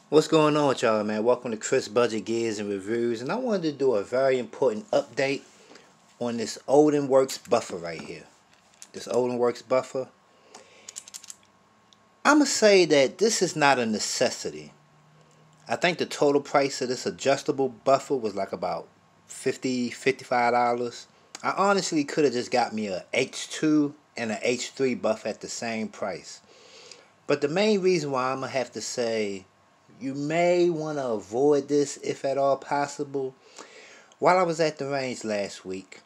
What's going on with y'all, man? Welcome to Chris Budget Gears and Reviews, and I wanted to do a very important update on this Odin Works buffer right here. This Odin Works buffer. I'm going to say that this is not a necessity. I think the total price of this adjustable buffer was like about $50, $55. I honestly could have just got me a H2 and a H3 buff at the same price. But the main reason why I'm going to have to say you may want to avoid this if at all possible. While I was at the range last week,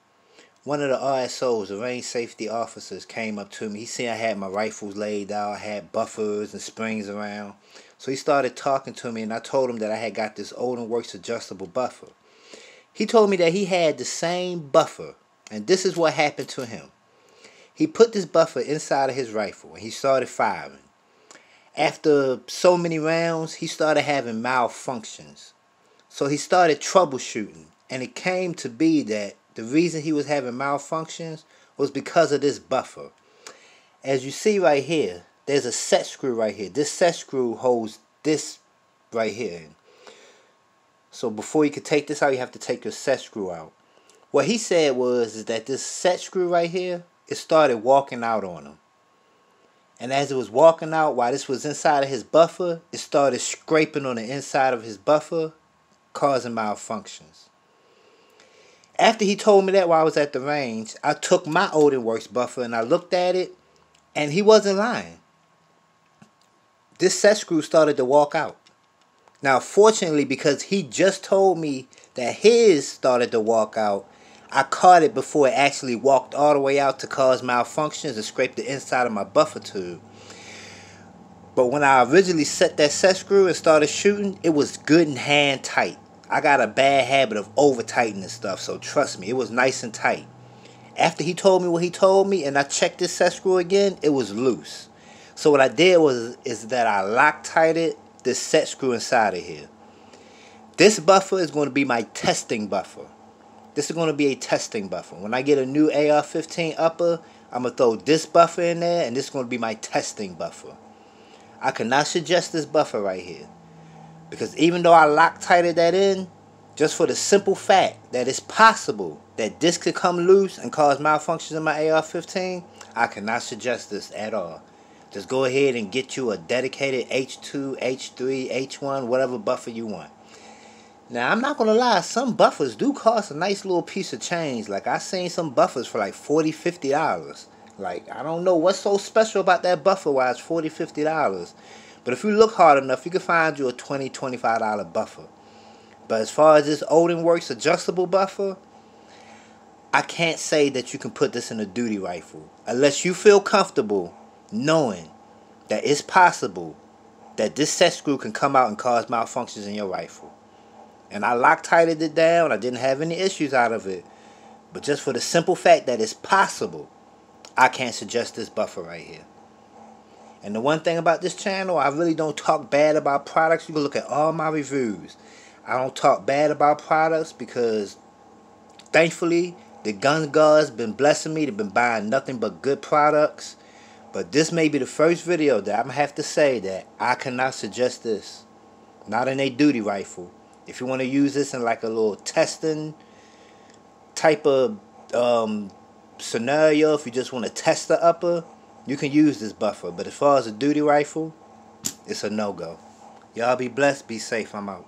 one of the RSOs, the range safety officers, came up to me. He seen I had my rifles laid out, I had buffers and springs around. So he started talking to me, and I told him that I had got this Odin Works adjustable buffer. He told me that he had the same buffer, and this is what happened to him. He put this buffer inside of his rifle, and he started firing. After so many rounds, he started having malfunctions. So he started troubleshooting, and it came to be that the reason he was having malfunctions was because of this buffer. As you see right here, there's a set screw right here. This set screw holds this right here. So before you could take this out, you have to take your set screw out. What he said was that this set screw right here, it started walking out on him. And as it was walking out, while this was inside of his buffer, it started scraping on the inside of his buffer, causing malfunctions. After he told me that while I was at the range, I took my Odin Works buffer and I looked at it, and he wasn't lying. This set screw started to walk out. Now, fortunately, because he just told me that his started to walk out, I caught it before it actually walked all the way out to cause malfunctions and scrape the inside of my buffer tube. But when I originally set that set screw and started shooting, it was good and hand tight. I got a bad habit of over tightening stuff, so trust me, it was nice and tight. After he told me what he told me and I checked this set screw again, it was loose. So what I did is that I Loctited this set screw inside of here. This buffer is going to be my testing buffer. This is going to be a testing buffer. When I get a new AR-15 upper, I'm going to throw this buffer in there, and this is going to be my testing buffer. I cannot suggest this buffer right here, because even though I Loctited that in, just for the simple fact that it's possible that this could come loose and cause malfunctions in my AR-15, I cannot suggest this at all. Just go ahead and get you a dedicated H2, H3, H1, whatever buffer you want. Now, I'm not going to lie, some buffers do cost a nice little piece of change. Like, I seen some buffers for like $40, $50. Like, I don't know what's so special about that buffer why it's $40, $50. But if you look hard enough, you can find you a $20, $25 buffer. But as far as this Odin Works adjustable buffer, I can't say that you can put this in a duty rifle unless you feel comfortable knowing that it's possible that this set screw can come out and cause malfunctions in your rifle. And I Loctited it down. I didn't have any issues out of it. But just for the simple fact that it's possible, I can't suggest this buffer right here. And the one thing about this channel, I really don't talk bad about products. You can look at all my reviews. I don't talk bad about products because, thankfully, the gun gods been blessing me. They've been buying nothing but good products. But this may be the first video that I'm going to have to say that I cannot suggest this. Not in a duty rifle. If you want to use this in like a little testing type of scenario, if you just want to test the upper, you can use this buffer. But as far as a duty rifle, it's a no-go. Y'all be blessed, be safe, I'm out.